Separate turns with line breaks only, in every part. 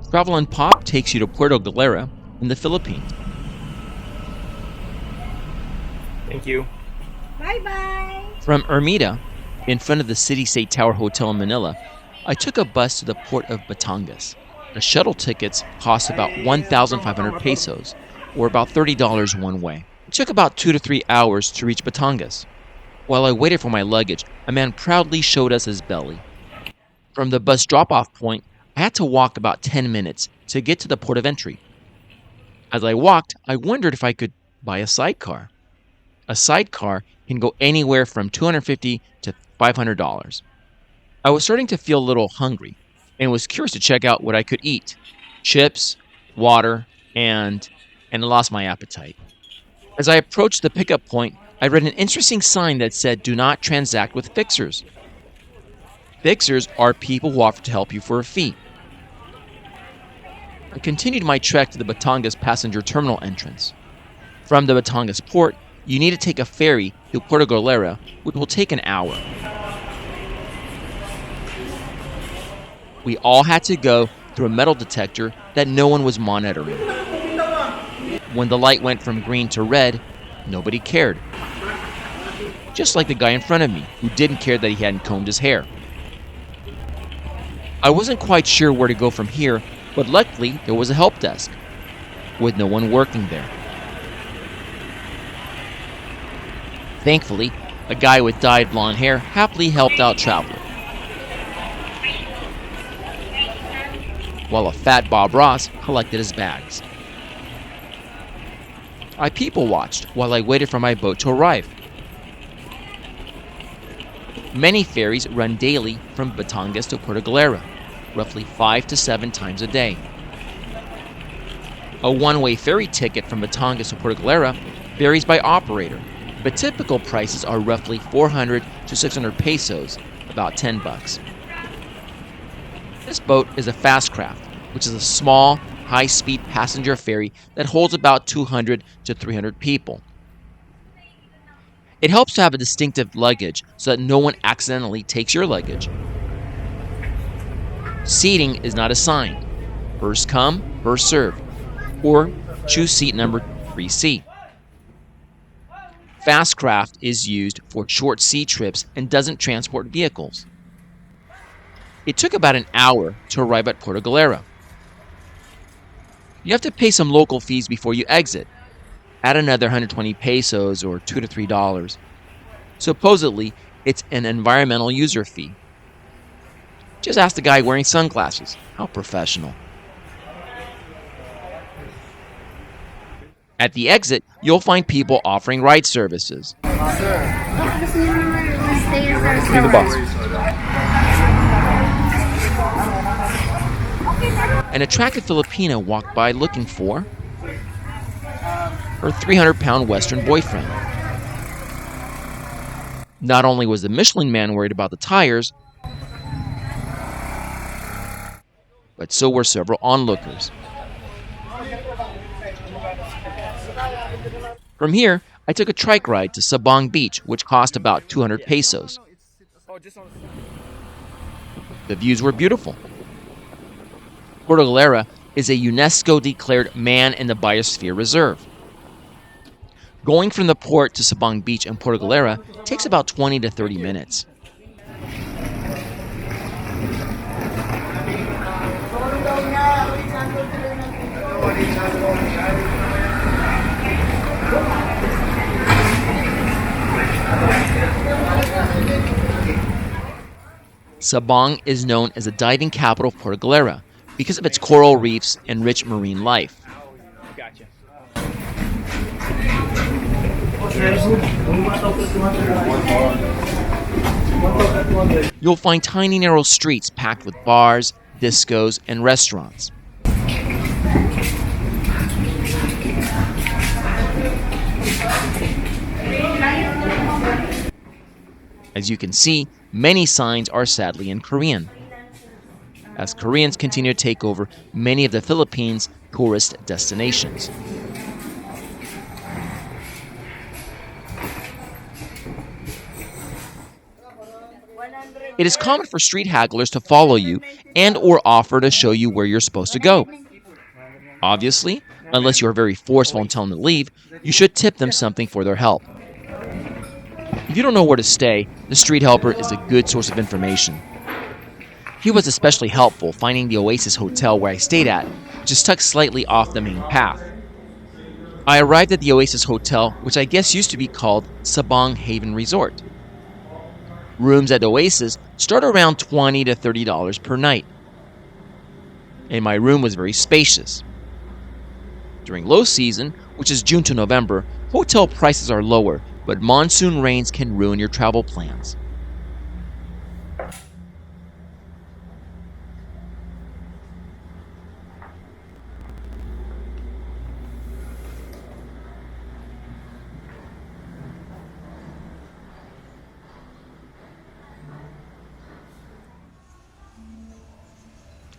TravelNPop takes you to Puerto Galera in the Philippines.
Thank you.
Bye-bye!
From Ermita, in front of the City State Tower Hotel in Manila, I took a bus to the Port of Batangas. The shuttle tickets cost about 1,500 pesos, or about $30 one way. It took about 2 to 3 hours to reach Batangas. While I waited for my luggage, a man proudly showed us his belly. From the bus drop-off point, I had to walk about 10 minutes to get to the port of entry. As I walked, I wondered if I could buy a sidecar. A sidecar can go anywhere from $250 to $500. I was starting to feel a little hungry and was curious to check out what I could eat. Chips, water, and I lost my appetite. As I approached the pickup point, I read an interesting sign that said, "Do not transact with fixers." Fixers are people who offer to help you for a fee. I continued my trek to the Batangas passenger terminal entrance. From the Batangas port, you need to take a ferry to Puerto Galera, which will take an hour. We all had to go through a metal detector that no one was monitoring. When the light went from green to red, nobody cared. Just like the guy in front of me, who didn't care that he hadn't combed his hair. I wasn't quite sure where to go from here, but luckily there was a help desk, with no one working there. Thankfully, a guy with dyed blonde hair happily helped out traveler, while a fat Bob Ross collected his bags. I people watched while I waited for my boat to arrive. Many ferries run daily from Batangas to Puerto Galera, roughly 5 to 7 times a day. A one-way ferry ticket from Batangas to Puerto Galera varies by operator, but typical prices are roughly 400 to 600 pesos, about $10. This boat is a fast craft, which is a small, high-speed passenger ferry that holds about 200 to 300 people. It helps to have a distinctive luggage so that no one accidentally takes your luggage. Seating is not assigned. First come, first served, or choose seat number 3C. Fast craft is used for short sea trips and doesn't transport vehicles. It took about an hour to arrive at Puerto Galera. You have to pay some local fees before you exit. Add another 120 pesos or $2 to $3. Supposedly, it's an environmental user fee. Just ask the guy wearing sunglasses. How professional. At the exit, you'll find people offering ride services.
Be the boss.
An attractive Filipina walked by looking for her 300-pound Western boyfriend. Not only was the Michelin man worried about the tires, but so were several onlookers. From here, I took a trike ride to Sabang Beach, which cost about 200 pesos. The views were beautiful. Puerto Galera is a UNESCO-declared Man in the Biosphere Reserve. Going from the port to Sabang Beach and Puerto Galera takes about 20 to 30 minutes. Sabang is known as the diving capital of Puerto Galera because of its coral reefs and rich marine life.
Gotcha.
You'll find tiny narrow streets packed with bars, discos, and restaurants. As you can see, many signs are sadly in Korean, as Koreans continue to take over many of the Philippines' tourist destinations. It is common for street hagglers to follow you and or offer to show you where you're supposed to go. Obviously, unless you are very forceful and tell them to leave, you should tip them something for their help. If you don't know where to stay, the street helper is a good source of information. He was especially helpful finding the Oasis hotel where I stayed at, which is tucked slightly off the main path. I arrived at the Oasis hotel, which I guess used to be called Sabang Haven Resort. Rooms at Oasis start around $20 to $30 per night. And my room was very spacious. During low season, which is June to November, hotel prices are lower, but monsoon rains can ruin your travel plans.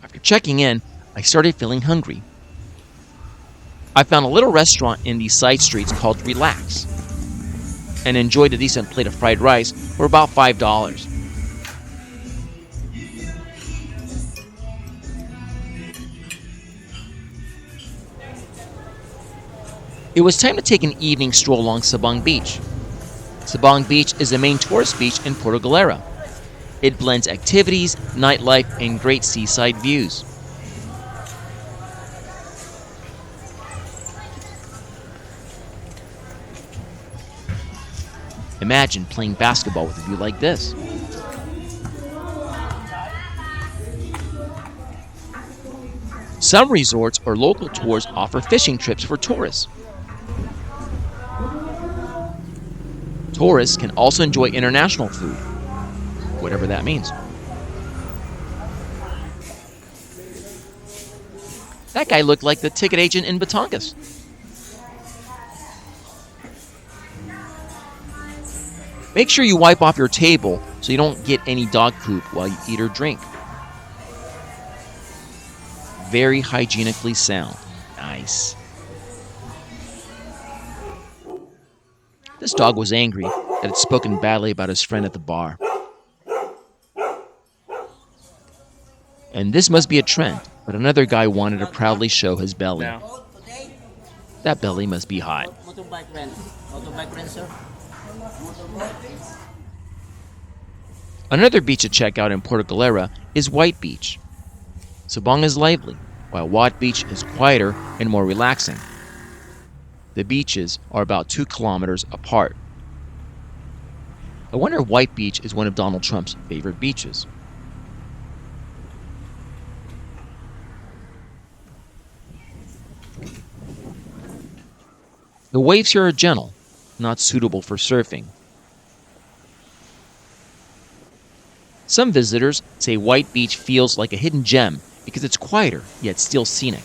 After checking in, I started feeling hungry. I found a little restaurant in the side streets called Relax and enjoyed a decent plate of fried rice for about $5. It was time to take an evening stroll along Sabang Beach. Sabang Beach is the main tourist beach in Puerto Galera. It blends activities, nightlife, and great seaside views. Imagine playing basketball with a view like this. Some resorts or local tours offer fishing trips for tourists. Tourists can also enjoy international food, whatever that means. That guy looked like the ticket agent in Batangas. Make sure you wipe off your table so you don't get any dog poop while you eat or drink. Very hygienically sound. Nice. This dog was angry that had spoken badly about his friend at the bar. And this must be a trend, but another guy wanted to proudly show his belly. That belly must be hot.
Motorbike rent, sir.
Another beach to check out in Puerto Galera is White Beach. Sabang is lively, while White Beach is quieter and more relaxing. The beaches are about 2 kilometers apart. I wonder if White Beach is one of Donald Trump's favorite beaches. The waves here are gentle, not suitable for surfing. Some visitors say White Beach feels like a hidden gem because it's quieter yet still scenic.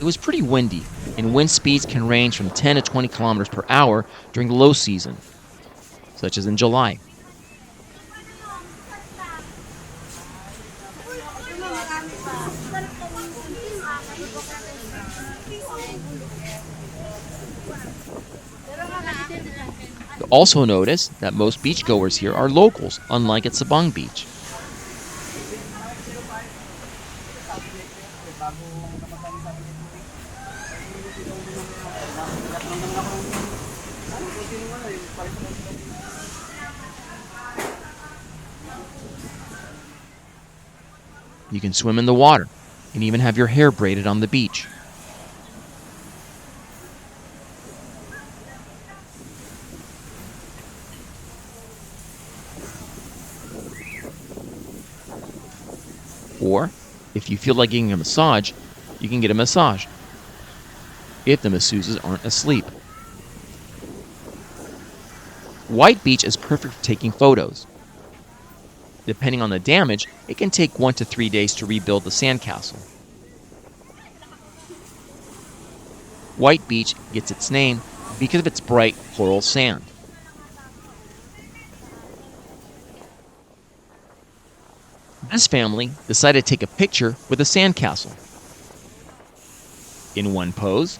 It was pretty windy, and wind speeds can range from 10 to 20 kilometers per hour during low season, such as in July. You'll also notice that most beachgoers here are locals, unlike at Sabang Beach. You can swim in the water and even have your hair braided on the beach. Or, if you feel like getting a massage, you can get a massage, if the masseuses aren't asleep. White Beach is perfect for taking photos. Depending on the damage, it can take 1 to 3 days to rebuild the sandcastle. White Beach gets its name because of its bright coral sand. This family decided to take a picture with a sandcastle. In one pose,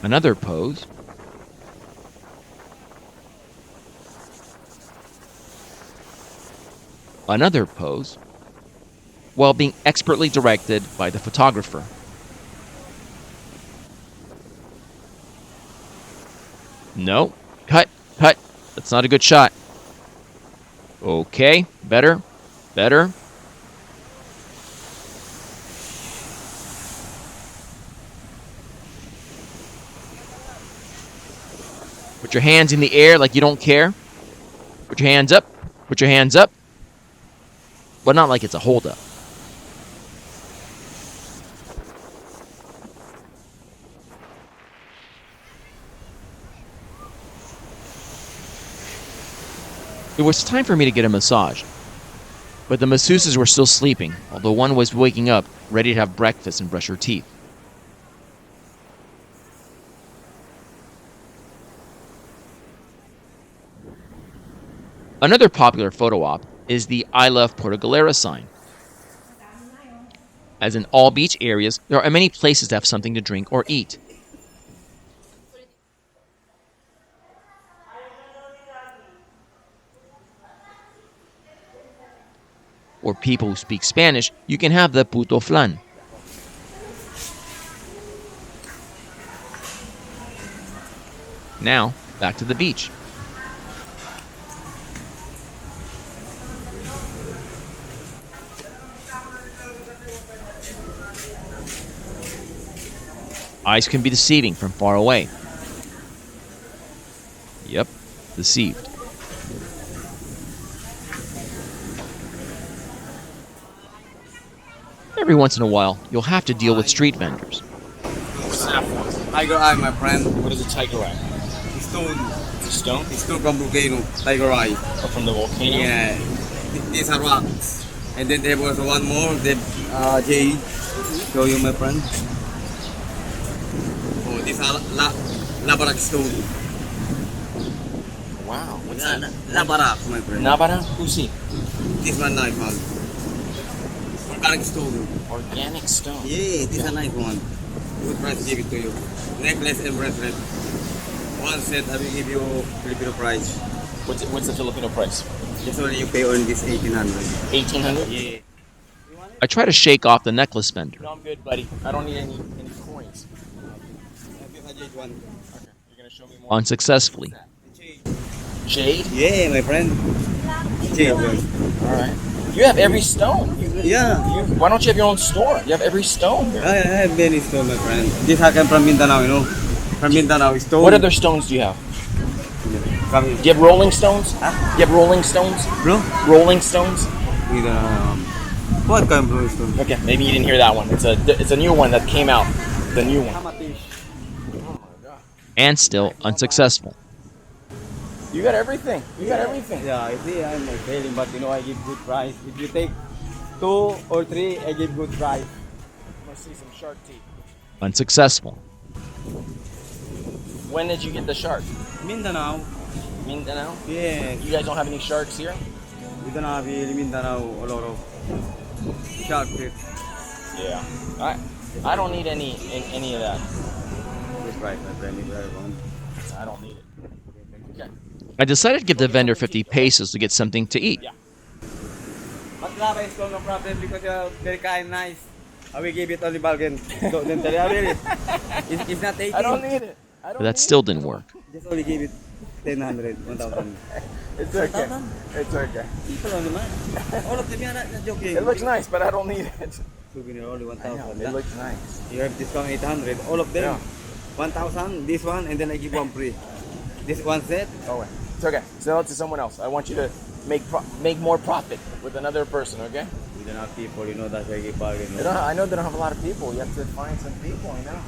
another pose, another pose, while being expertly directed by the photographer. No, cut, cut. That's not a good shot. Okay, better, better. Put your hands in the air like you don't care. Put your hands up. Put your hands up. But not like it's a holdup. It was time for me to get a massage. But the masseuses were still sleeping, although one was waking up, ready to have breakfast and brush her teeth. Another popular photo op is the I Love Puerto Galera sign. As in all beach areas, there are many places to have something to drink or eat. For people who speak Spanish, you can have the puto flan. Now, back to the beach. Eyes can be deceiving from far away. Yep, deceived. Every once in a while, you'll have to deal with street vendors.
What's that for?
Tiger Eye, my friend.
What is a tiger eye?
Stone.
Stone?
Stone from volcano. Tiger Eye.
Or from the volcano?
Yeah. These are rocks. And then there was one more. That jade. Show you, my friend. Oh, these are labarak stone.
Wow. What's that?
Labarak, my friend.
Nabara? Who's he?
This one nice one. Organic stone.
Organic stone.
Yeah, this is a nice one. Good price, give it to you. Necklace and bracelet. One set, I will give you Filipino price.
What's the Filipino price?
This one you pay on this 1800.
1800?
Yeah.
I try to shake off the necklace vendor.
No, I'm good, buddy. I don't need any coins.
This is a jade one.
Okay. You're going to show me more?
Unsuccessfully.
Jade?
Yeah, my friend. Jade.
Alright. You have every stone.
Yeah.
Why don't you have your own store? You have every stone here.
I have many stone, my friend. This I come from Mindanao, you know. From Mindanao, stone.
What other stones do you have?
Come
Do you have rolling stones?
Huh?
You have rolling stones?
bro?
Rolling stones?
With what kind of rolling stone?
Okay, maybe you didn't hear that one. It's a new one that came out. The new one.
And still unsuccessful.
You got everything. You got everything.
Yeah, I see I'm failing, but you know I give good price. If you take 2 or 3, I give good price.
I'm gonna see some shark teeth.
Unsuccessful.
When did you get the shark?
Mindanao.
Mindanao?
Yes.
You guys don't have any sharks here?
We don't have in Mindanao a lot of shark fish.
Yeah. I don't need any of that.
Good price, my friend. If you want.
I don't need it. Okay.
I decided to give the vendor 50 pesos to get something to eat.
Yeah.
But lava is no problem because you're very kind, nice. I will give it only bargain. Don't tell you, really. It's not 18.
I don't need it.
But that still didn't work.
Just only give it 1,000, 1,000.
It's okay. It's okay.
Ito lang naman. All of them are not joking.
It looks nice, but I don't need it.
Souvenir only 1,000.
It looks nice.
You have discount 800. All of them. 1,000. This one, and then I give one free. This one set.
Oh wait. It's okay. Sell it to someone else. I want you to make more profit with another person, okay?
We don't have people, you know, that's why I give bargain.
I know they don't have a lot of people. You have to find some people, I know.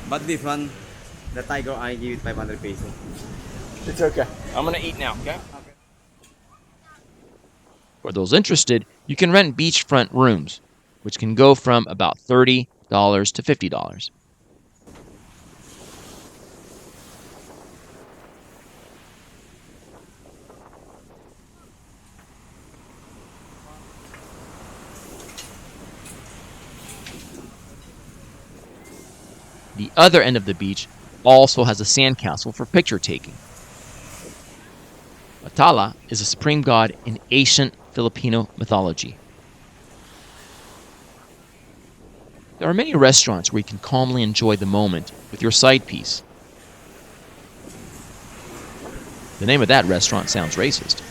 But this one, the tiger, I give it 500 pesos.
It's okay. I'm gonna eat now, okay?
For those interested, you can rent beachfront rooms, which can go from about $30 to $50. The other end of the beach also has a sandcastle for picture taking. Batala is a supreme god in ancient Filipino mythology. There are many restaurants where you can calmly enjoy the moment with your side piece. The name of that restaurant sounds racist.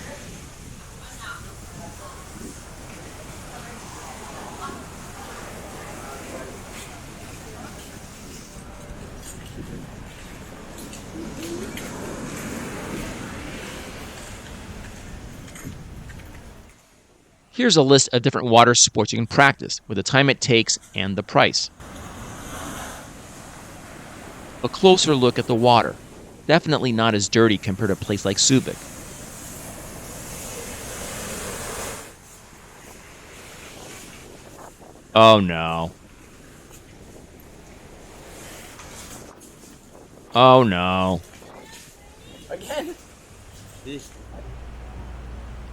Here's a list of different water sports you can practice with the time it takes and the price. A closer look at the water. Definitely not as dirty compared to a place like Subic. Oh no. Oh no.
Again?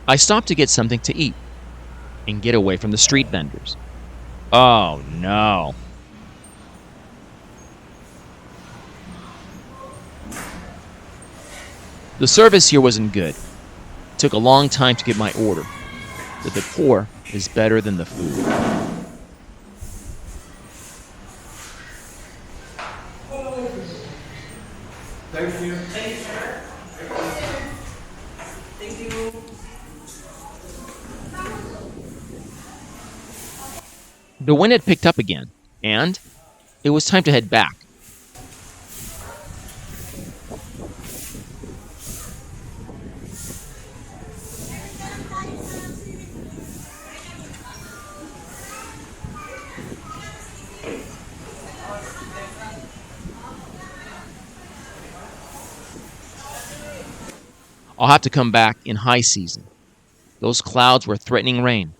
I stopped to get something to eat and get away from the street vendors. Oh no. The service here wasn't good. It took a long time to get my order. The decor is better than the food.
Thank you.
The wind had picked up again, and it was time to head back. I'll have to come back in high season. Those clouds were threatening rain.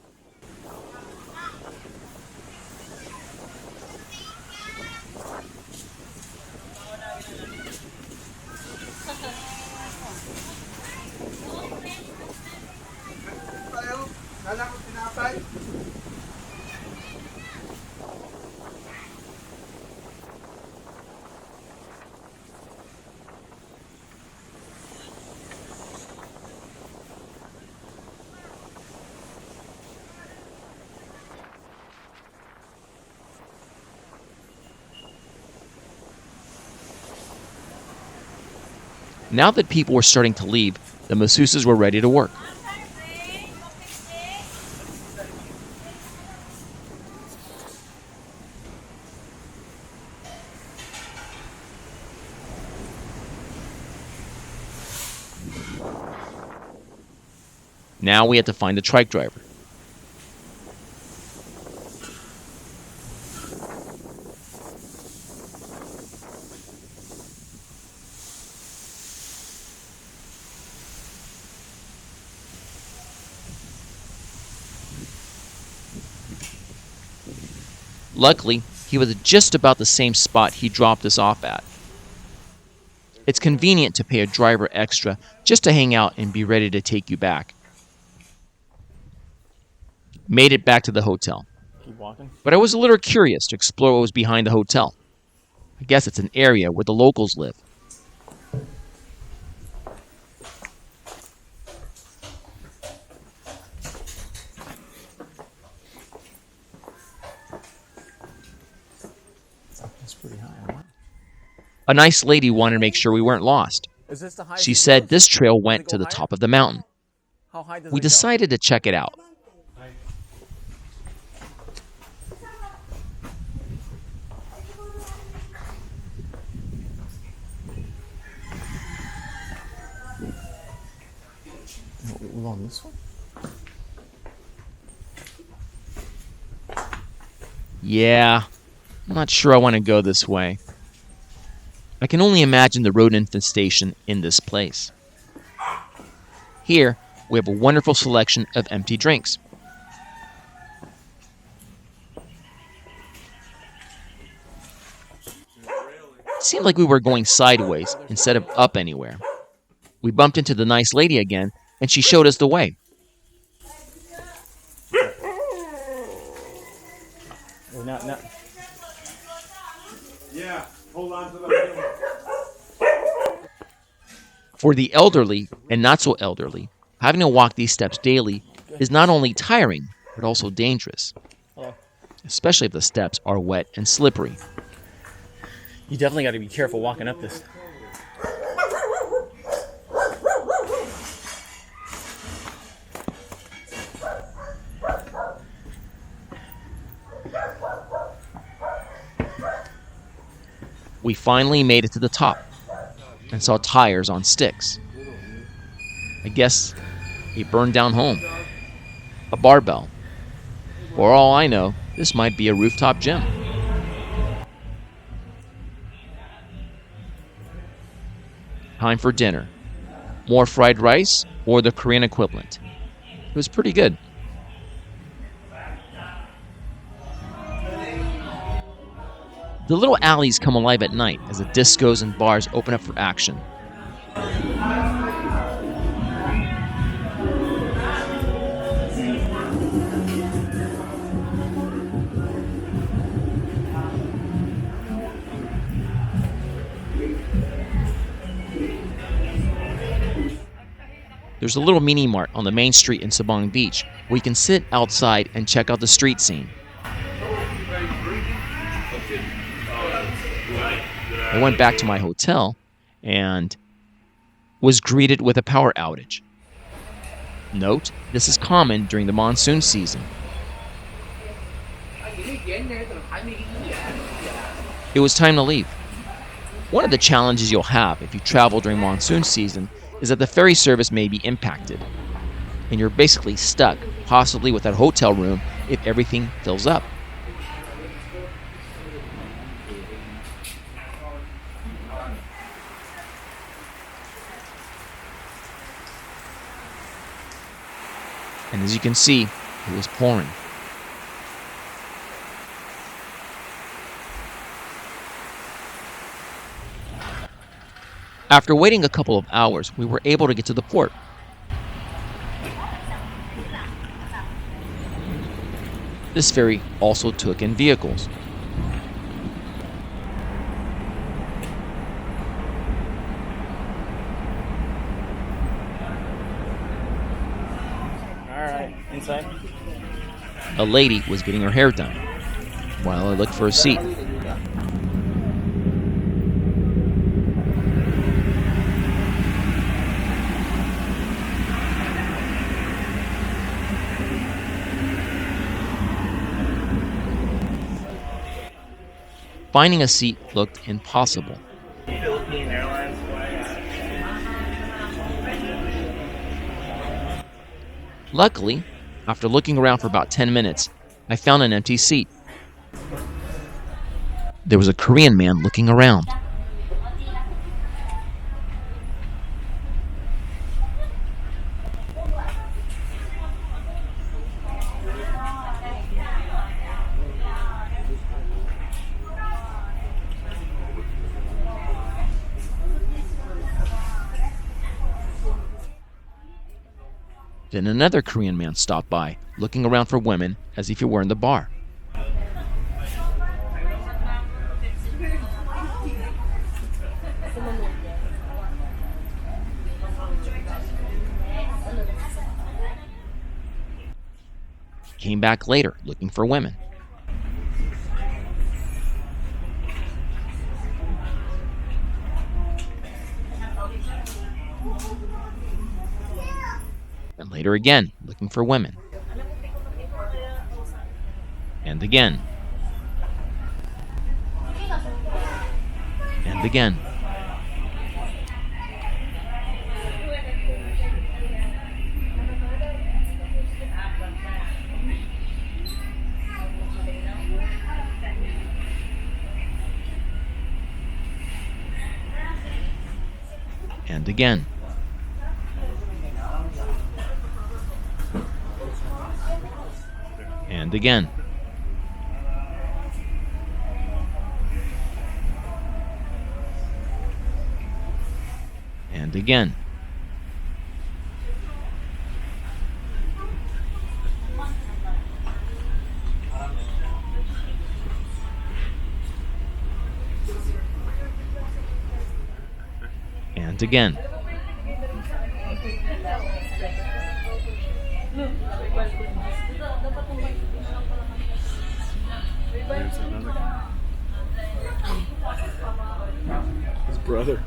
Now that people were starting to leave, the masseuses were ready to work. Now we had to find the trike driver. Luckily, he was at just about the same spot he dropped us off at. It's convenient to pay a driver extra just to hang out and be ready to take you back. Made it back to the hotel.
Keep walking.
But I was a little curious to explore what was behind the hotel. I guess it's an area where the locals live.
That's pretty high. Wow.
A nice lady wanted to make sure we weren't lost.
Is this the highest
She
you
said
go?
this trail
Does it
went
go
to the
higher?
top of the mountain.
How high does
We
it go?
decided to check it out.
We're on this one?
Yeah, I'm not sure I want to go this way. I can only imagine the rodent infestation in this place. Here, we have a wonderful selection of empty drinks. It seemed like we were going sideways instead of up anywhere. We bumped into the nice lady again, and she showed us the way.
Not.
Yeah,
For the elderly and not so elderly, having to walk these steps daily is not only tiring, but also dangerous, especially if the steps are wet and slippery.
You definitely got to be careful walking up this.
We finally made it to the top and saw tires on sticks. I guess a burned down home, a barbell. For all I know, this might be a rooftop gym. Time for dinner. More fried rice or the Korean equivalent. It was pretty good. The little alleys come alive at night as the discos and bars open up for action. There's a little mini mart on the main street in Sabang Beach where you can sit outside and check out the street scene. I went back to my hotel and was greeted with a power outage. Note, this is common during the monsoon season. It was time to leave. One of the challenges you'll have if you travel during monsoon season is that the ferry service may be impacted, and you're basically stuck, possibly without a hotel room if everything fills up. And as you can see, it was pouring. After waiting a couple of hours, we were able to get to the port. This ferry also took in vehicles.
Alright, inside.
A lady was getting her hair done while I looked for a seat. Finding a seat looked impossible.
Philippine Airlines flight.
Luckily, after looking around for about 10 minutes, I found an empty seat. There was a Korean man looking around. Then another Korean man stopped by, looking around for women as if he were in the bar. Came back later, looking for women. And later again, looking for women. And again. And again. And again. And again. And again. beachfront again.
There's another guy. His brother.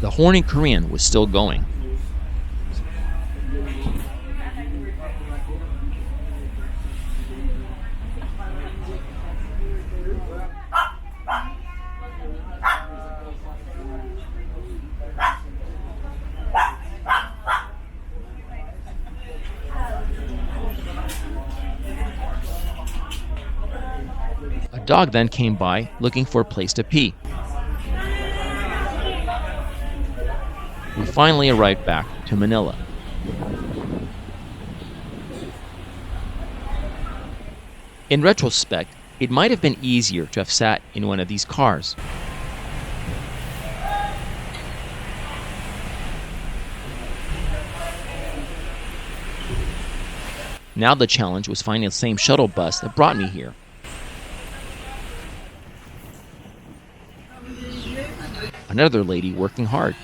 The horny Korean was still going. A dog then came by looking for a place to pee. We finally arrived back to Manila. In retrospect, it might have been easier to have sat in one of these cars. Now the challenge was finding the same shuttle bus that brought me here. Another lady working hard.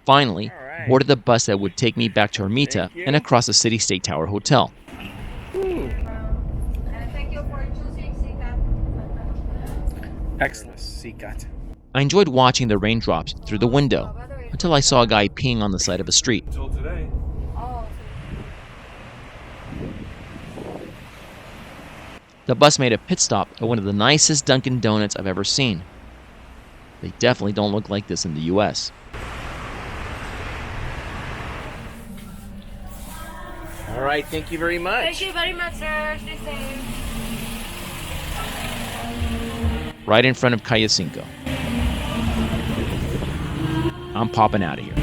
Finally, boarded the bus that would take me back to Ermita and across the City State Tower Hotel.
Thank you for choosing Sikat.
Excellent. Sikat.
I enjoyed watching the raindrops through the window until I saw a guy peeing on the side of a street.
Until today.
Oh,
The bus made a pit stop at one of the nicest Dunkin' Donuts I've ever seen. They definitely don't look like this in the US.
All right. Thank you very much.
thank you very much, sir. Stay safe.
Right in front of Calle Cinco. I'm popping out of here.